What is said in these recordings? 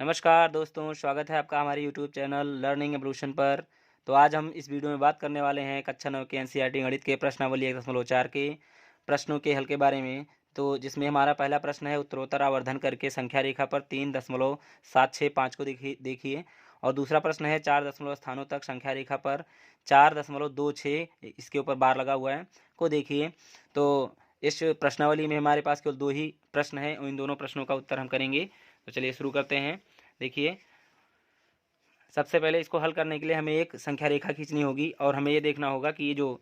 नमस्कार दोस्तों, स्वागत है आपका हमारे यूट्यूब चैनल लर्निंग एवोल्यूशन पर। तो आज हम इस वीडियो में बात करने वाले हैं कक्षा 9 के एनसीईआरटी गणित के प्रश्नावली 1.4 के प्रश्नों के हल के बारे में। तो जिसमें हमारा पहला प्रश्न है, उत्तरोत्तर आवर्धन करके संख्या रेखा पर 3.765 को देखिए। और दूसरा प्रश्न है, 4 दशमलव स्थानों तक संख्या रेखा पर 4.26 इसके ऊपर बार लगा हुआ है को देखिए। तो इस प्रश्नावली में हमारे पास केवल 2 ही प्रश्न हैं और इन दोनों प्रश्नों का उत्तर हम करेंगे। तो चलिए शुरू करते हैं। देखिए, सबसे पहले इसको हल करने के लिए हमें एक संख्या रेखा खींचनी होगी और हमें ये देखना होगा कि ये जो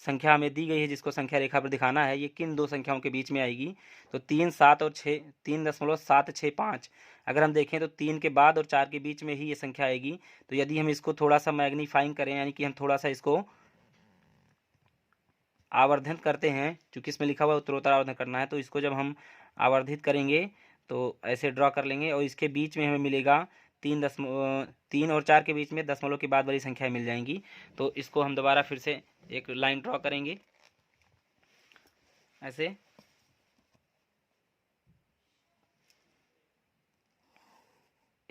संख्या हमें दी गई है, जिसको संख्या रेखा पर दिखाना है, ये किन दो संख्याओं के बीच में आएगी। तो 3, 7 और 6, 3.765 अगर हम देखें तो 3 के बाद और 4 के बीच में ही ये संख्या आएगी। तो यदि हम इसको थोड़ा सा मैग्नीफाइंग करें, यानी कि हम थोड़ा सा इसको आवर्धित करते हैं, चूँकि इसमें लिखा हुआ है उत्तरोत्तर आवर्धन करना है, तो इसको जब हम आवर्धित करेंगे तो ऐसे ड्रॉ कर लेंगे और इसके बीच में हमें मिलेगा 3 और 4 के बीच में दशमलव के बाद वाली संख्याएं मिल जाएंगी। तो इसको हम दोबारा फिर से एक लाइन ड्रॉ करेंगे ऐसे।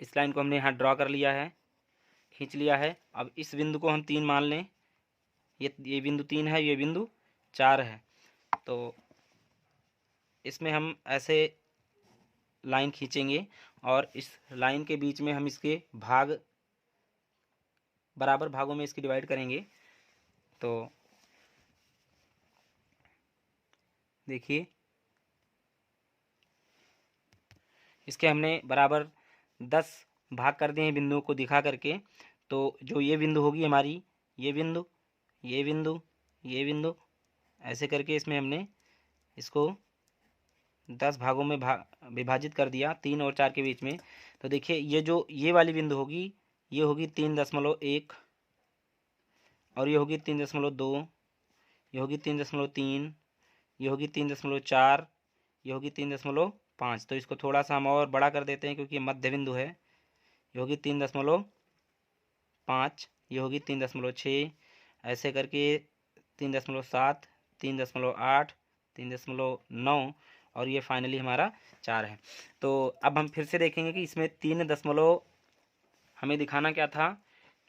इस लाइन को हमने यहाँ ड्रॉ कर लिया है, खींच लिया है। अब इस बिंदु को हम 3 मान लें। ये बिंदु 3 है, ये बिंदु 4 है। तो इसमें हम ऐसे लाइन खींचेंगे और इस लाइन के बीच में हम इसके भाग बराबर भागों में इसकी डिवाइड करेंगे। तो देखिए, इसके हमने बराबर 10 भाग कर दिए हैं बिंदुओं को दिखा करके। तो जो ये बिंदु होगी हमारी, ये बिंदु, ये बिंदु, ये बिंदु, ऐसे करके इसमें हमने इसको 10 भागों में विभाजित कर दिया 3 और 4 के बीच में। तो देखिए, ये जो ये वाली बिंदु होगी, ये होगी 3.1 और ये होगी 3.2, ये होगी 3.3, ये होगी 3.4, ये होगी 3.5। तो इसको थोड़ा सा हम और बड़ा कर देते हैं क्योंकि ये मध्य बिंदु है। ये होगी 3.5, ये होगी 3.6, ऐसे करके 3.7, 3.8, 3.9 और ये फाइनली हमारा 4 है। तो अब हम फिर से देखेंगे कि इसमें 3 दशमलव हमें दिखाना क्या था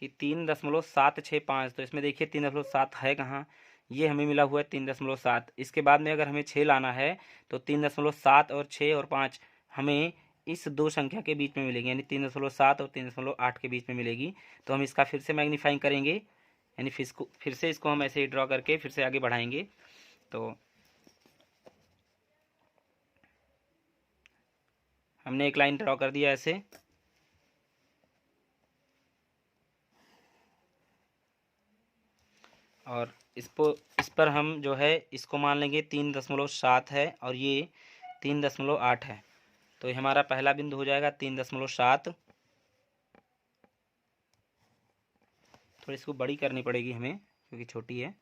कि 3.765। तो इसमें देखिए 3.7 है कहाँ, ये हमें मिला हुआ है 3.7। इसके बाद में अगर हमें 6 लाना है तो 3.7 और 6 और 5 हमें इस दो संख्या के बीच में मिलेगी, यानी 3.7 और 3.8 के बीच में मिलेगी। तो हम इसका फिर से मैग्नीफाइंग करेंगे, यानी फिर से इसको हम ऐसे ही ड्रॉ करके फिर से आगे बढ़ाएंगे। तो हमने एक लाइन ड्रॉ कर दिया ऐसे, और इस पर हम जो है इसको मान लेंगे 3.7 है और ये 3.8 है। तो ये हमारा पहला बिंदु हो जाएगा 3.7। थोड़ी इसको बड़ी करनी पड़ेगी हमें क्योंकि छोटी है।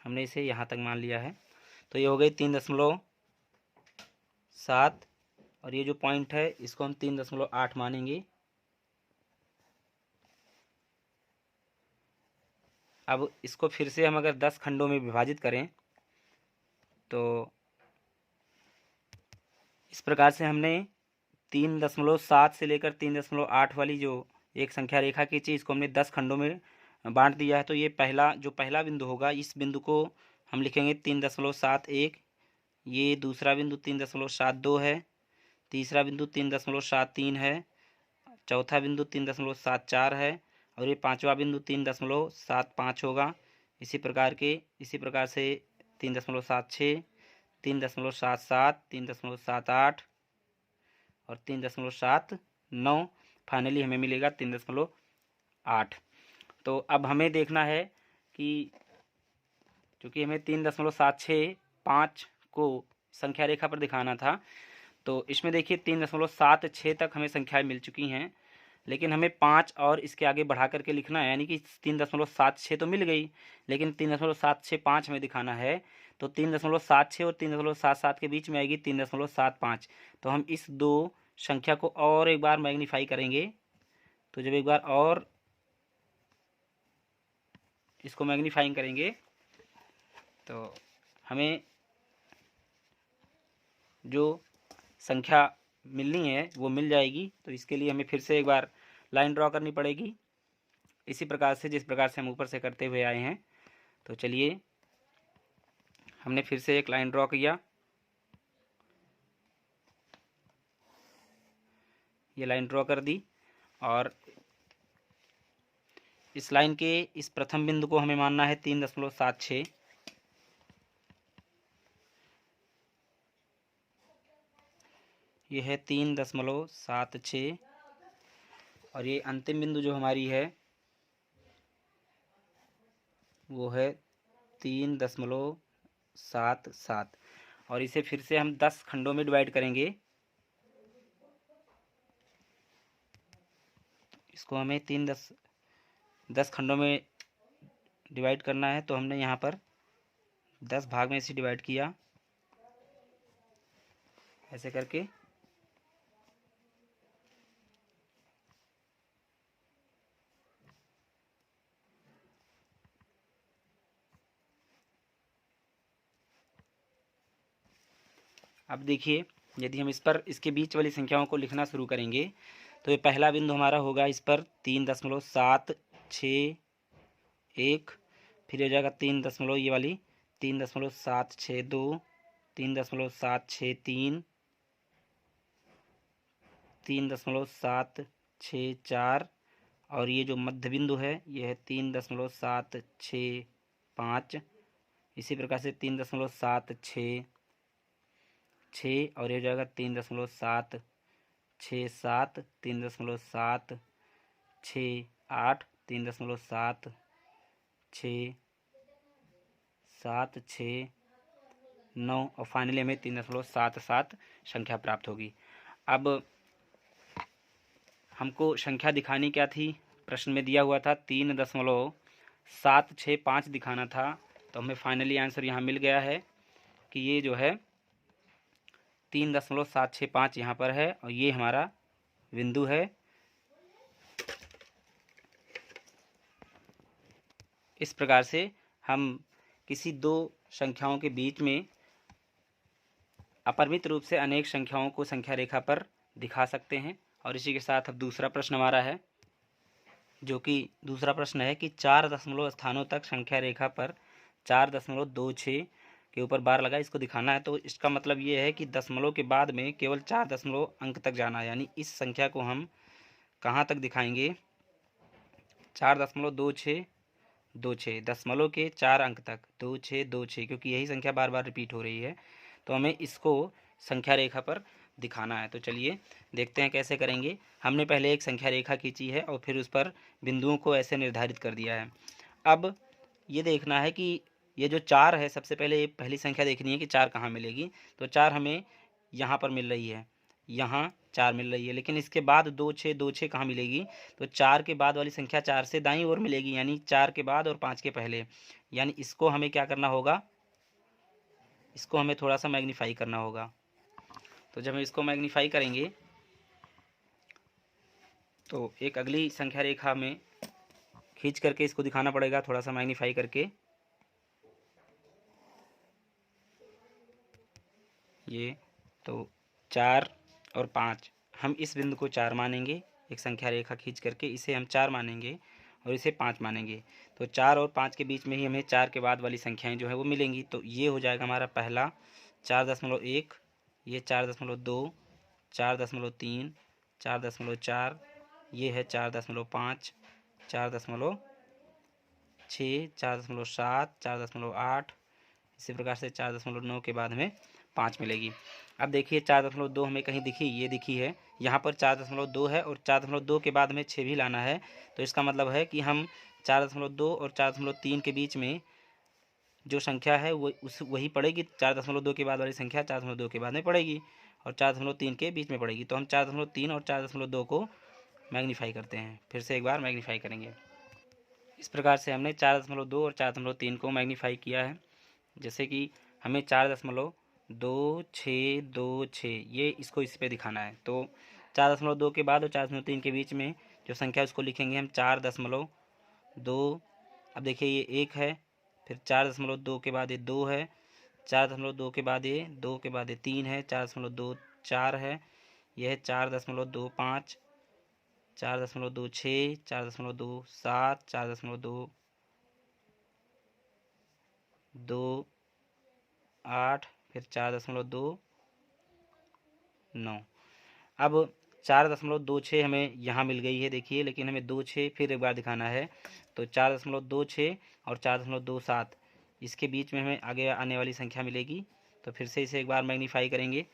हमने इसे यहाँ तक मान लिया है। तो ये हो गई 3.7 और ये जो पॉइंट है इसको हम 3.8 मानेंगे। अब इसको फिर से हम अगर 10 खंडों में विभाजित करें तो इस प्रकार से हमने 3.7 से लेकर 3.8 वाली जो एक संख्या रेखा खींची, इसको हमने 10 खंडों में बांट दिया है। तो ये पहला बिंदु होगा, इस बिंदु को हम लिखेंगे 3.71। ये दूसरा बिंदु 3.72 है, तीसरा बिंदु 3.73 है, चौथा बिंदु 3.74 है और ये पांचवा बिंदु 3.75 होगा। इसी प्रकार से 3.76, 3.77, 3.78 और 3.79, फाइनली हमें मिलेगा 3.8। तो अब हमें देखना है कि चूँकि हमें 3.765 को संख्या रेखा पर दिखाना था, तो इसमें देखिए 3.76 तक हमें संख्याएं मिल चुकी हैं, लेकिन हमें 5 और इसके आगे बढ़ा करके लिखना है, यानी कि 3.76 तो मिल गई, लेकिन 3.765 हमें दिखाना है। तो 3.76 और 3.77 के बीच में आएगी 3.75। तो हम इस दो संख्या को और एक बार मैग्नीफाई करेंगे। तो जब एक बार और इसको मैग्नीफाइंग करेंगे तो हमें जो संख्या मिलनी है वो मिल जाएगी। तो इसके लिए हमें फिर से एक बार लाइन ड्रॉ करनी पड़ेगी, इसी प्रकार से जिस प्रकार से हम ऊपर से करते हुए आए हैं। तो चलिए, हमने फिर से एक लाइन ड्रॉ किया, ये लाइन ड्रॉ कर दी, और इस लाइन के इस प्रथम बिंदु को हमें मानना है 3.76। ये है 3.76, और ये अंतिम बिंदु जो हमारी है वो है 3.77, और इसे फिर से हम 10 खंडों में डिवाइड करेंगे। इसको हमें 10 खंडों में डिवाइड करना है, तो हमने यहाँ पर 10 भाग में इसे डिवाइड किया, ऐसे करके। अब देखिए, यदि हम इस पर इसके बीच वाली संख्याओं को लिखना शुरू करेंगे, तो ये पहला बिंदु हमारा होगा इस पर 3.761, फिर हो जाएगा 3 ये वाली 3.762, 3.763, 3.764, और ये जो मध्य बिंदु है ये है 3.765। इसी प्रकार से 3.766, और ये हो जाएगा 3.767, 3.768, 3.769, और फाइनली हमें 3.77 संख्या प्राप्त होगी। अब हमको संख्या दिखानी क्या थी, प्रश्न में दिया हुआ था 3.765 दिखाना था। तो हमें फाइनली आंसर यहाँ मिल गया है कि ये जो है 3.765 यहाँ पर है, और ये हमारा बिंदु है। इस प्रकार से हम किसी दो संख्याओं के बीच में अपरिमित रूप से अनेक संख्याओं को संख्या रेखा पर दिखा सकते हैं। और इसी के साथ अब दूसरा प्रश्न हमारा है, जो कि दूसरा प्रश्न है कि 4 दशमलव स्थानों तक संख्या रेखा पर 4.26 के ऊपर बार लगा, इसको दिखाना है। तो इसका मतलब ये है कि दशमलव के बाद में केवल 4 दशमलव अंक तक जाना है, यानी इस संख्या को हम कहाँ तक दिखाएंगे, 4.2626, दशमलव के 4 अंक तक 2626, क्योंकि यही संख्या बार बार रिपीट हो रही है। तो हमें इसको संख्या रेखा पर दिखाना है। तो चलिए देखते हैं कैसे करेंगे। हमने पहले एक संख्या रेखा खींची है और फिर उस पर बिंदुओं को ऐसे निर्धारित कर दिया है। अब ये देखना है कि ये जो 4 है, सबसे पहले ये पहली संख्या देखनी है कि 4 कहाँ मिलेगी। तो 4 हमें यहाँ पर मिल रही है, यहाँ 4 मिल रही है, लेकिन इसके बाद 2626 कहाँ मिलेगी, तो 4 के बाद वाली संख्या 4 से दाईं ओर मिलेगी, यानी 4 के बाद और 5 के पहले। यानी इसको हमें क्या करना होगा, इसको हमें थोड़ा सा मैग्नीफाई करना होगा। तो जब हम इसको मैग्नीफाई करेंगे तो एक अगली संख्या रेखा में खींच करके इसको दिखाना पड़ेगा, थोड़ा सा मैग्नीफाई करके। ये तो 4 और 5, हम इस बिंदु को 4 मानेंगे, एक संख्या रेखा खींच करके इसे हम 4 मानेंगे और इसे 5 मानेंगे। तो 4 और 5 के बीच में ही हमें 4 के बाद वाली संख्याएं जो है वो मिलेंगी। तो ये हो जाएगा हमारा पहला 4.1, ये 4.2, 4.3, 4.4, ये है 4.5, 4.6, 4.7, 4.8, इसी प्रकार से 4.9 के बाद हमें 5 मिलेगी। अब देखिए 4.2 हमें कहीं दिखी, ये दिखी है, यहाँ पर 4.2 है, और 4.2 के बाद हमें 6 भी लाना है। तो इसका मतलब है कि हम 4.2 और 4.3 के बीच में जो संख्या है वो वही पड़ेगी। 4.2 के बाद वाली संख्या 4.2 के बाद में पड़ेगी, और 4.3 के बीच में पड़ेगी। तो हम 4.3 और 4.2 को मैग्नीफाई करते हैं, फिर से एक बार मैग्नीफाई करेंगे। इस प्रकार से हमने 4.2 और 4.3 को मैग्नीफाई किया है। जैसे कि हमें 4.2626 ये इसको इस पे दिखाना है। तो 4.2 के बाद और 4.3 के बीच में जो संख्या उसको लिखेंगे हम 4.2। अब देखिए ये 1 है, फिर 4.2 के बाद ये 2 है, 4.2 के बाद ये 2 के बाद ये 3 है, 4.24 है, यह है 4.25, 4.26, 4.27, 4.28, फिर 4.29। अब 4.26 हमें यहाँ मिल गई है देखिए, लेकिन हमें 26 फिर एक बार दिखाना है, तो 4.26 और 4.27 इसके बीच में हमें आगे आने वाली संख्या मिलेगी। तो फिर से इसे एक बार मैग्नीफाई करेंगे,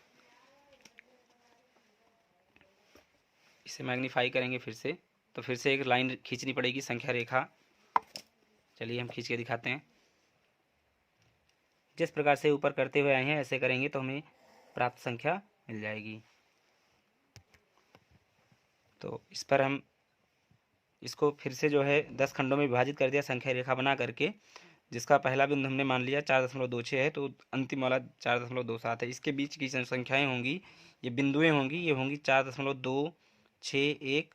इसे मैग्नीफाई करेंगे फिर से, तो फिर से एक लाइन खींचनी पड़ेगी, संख्या रेखा। चलिए हम खींच के दिखाते हैं। जिस प्रकार से ऊपर करते हुए आए हैं ऐसे करेंगे तो हमें प्राप्त संख्या मिल जाएगी। तो इस पर हम इसको फिर से जो है 10 खंडों में विभाजित कर दिया संख्या रेखा बना करके, जिसका पहला बिंदु हमने मान लिया 4.26 है, तो अंतिम वाला 4.27 है। इसके बीच की संख्याएं होंगी, ये बिंदुएं होंगी, ये होंगी 4.261,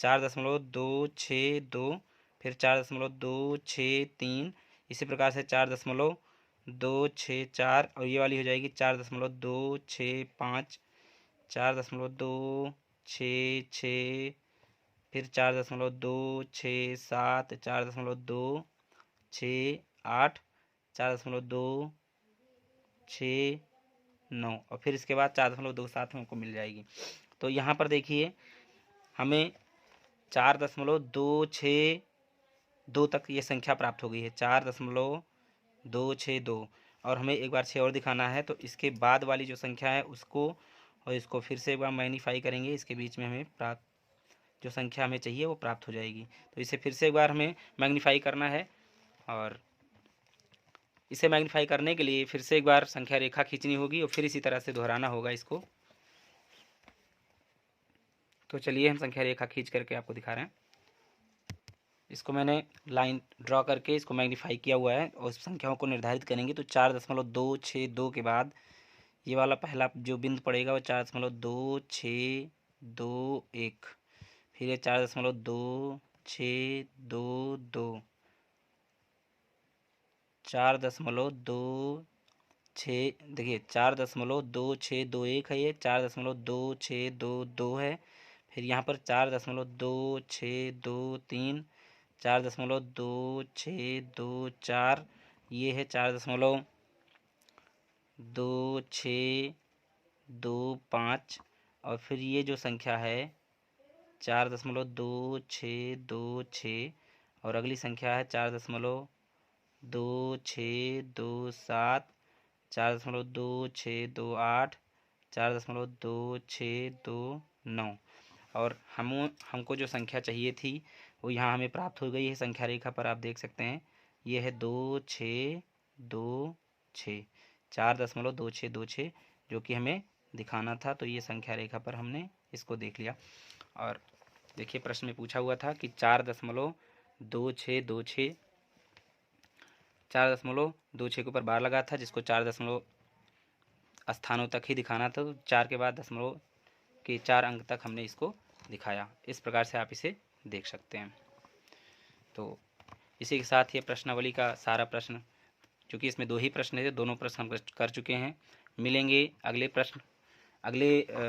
4.262, फिर 4.263, इसी प्रकार से 4.264 और ये वाली हो जाएगी 4.265, 4.266, फिर 4.267, 4.268, 4.269 और फिर इसके बाद 4.27 हमको मिल जाएगी। तो यहाँ पर देखिए हमें 4.262 तक ये संख्या प्राप्त हो गई है, 4.262, और हमें एक बार 6 और दिखाना है। तो इसके बाद वाली जो संख्या है उसको और इसको फिर से एक बार मैग्नीफाई करेंगे, इसके बीच में हमें प्राप्त जो संख्या हमें चाहिए वो प्राप्त हो जाएगी। तो इसे फिर से एक बार हमें मैग्नीफाई करना है, और इसे मैग्नीफाई करने के लिए फिर से एक बार संख्या रेखा खींचनी होगी और फिर इसी तरह से दोहराना होगा इसको। तो चलिए हम संख्या रेखा खींच करके आपको दिखा रहे हैं। इसको मैंने लाइन ड्रॉ करके इसको मैग्नीफाई किया हुआ है और संख्याओं को निर्धारित करेंगे। तो 4.262 के बाद ये वाला पहला जो बिंदु पड़ेगा वो 4.2621, फिर ये 4.2622, 4.26, देखिए 4.2621 है, ये 4.2622 है, फिर यहाँ पर 4.2623, 4.2624, ये है 4.2625, और फिर ये जो संख्या है 4.2626, और अगली संख्या है 4.2627, 4.2628, 4.2629, और हमको जो संख्या चाहिए थी वो यहाँ हमें प्राप्त हो गई है। संख्या रेखा पर आप देख सकते हैं ये है 2626, 4.2626 जो कि हमें दिखाना था। तो ये संख्या रेखा पर हमने इसको देख लिया। और देखिए प्रश्न में पूछा हुआ था कि 4.2626, 4.26 के ऊपर बार लगा था, जिसको 4 स्थानों तक ही दिखाना था। तो 4 के बाद दशमलव के 4 अंक तक हमने इसको दिखाया। इस प्रकार से आप इसे देख सकते हैं। तो इसी के साथ ये प्रश्नावली का सारा प्रश्न, क्योंकि इसमें 2 ही प्रश्न थे, दोनों प्रश्न हम कर चुके हैं। मिलेंगे अगले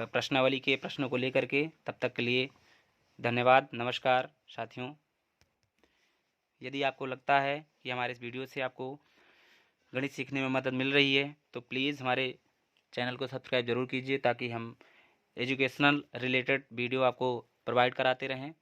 प्रश्नावली के प्रश्नों को लेकर के। तब तक के लिए धन्यवाद, नमस्कार साथियों। यदि आपको लगता है कि हमारे इस वीडियो से आपको गणित सीखने में मदद मिल रही है तो प्लीज़ हमारे चैनल को सब्सक्राइब ज़रूर कीजिए, ताकि हम एजुकेशनल रिलेटेड वीडियो आपको प्रोवाइड कराते रहें।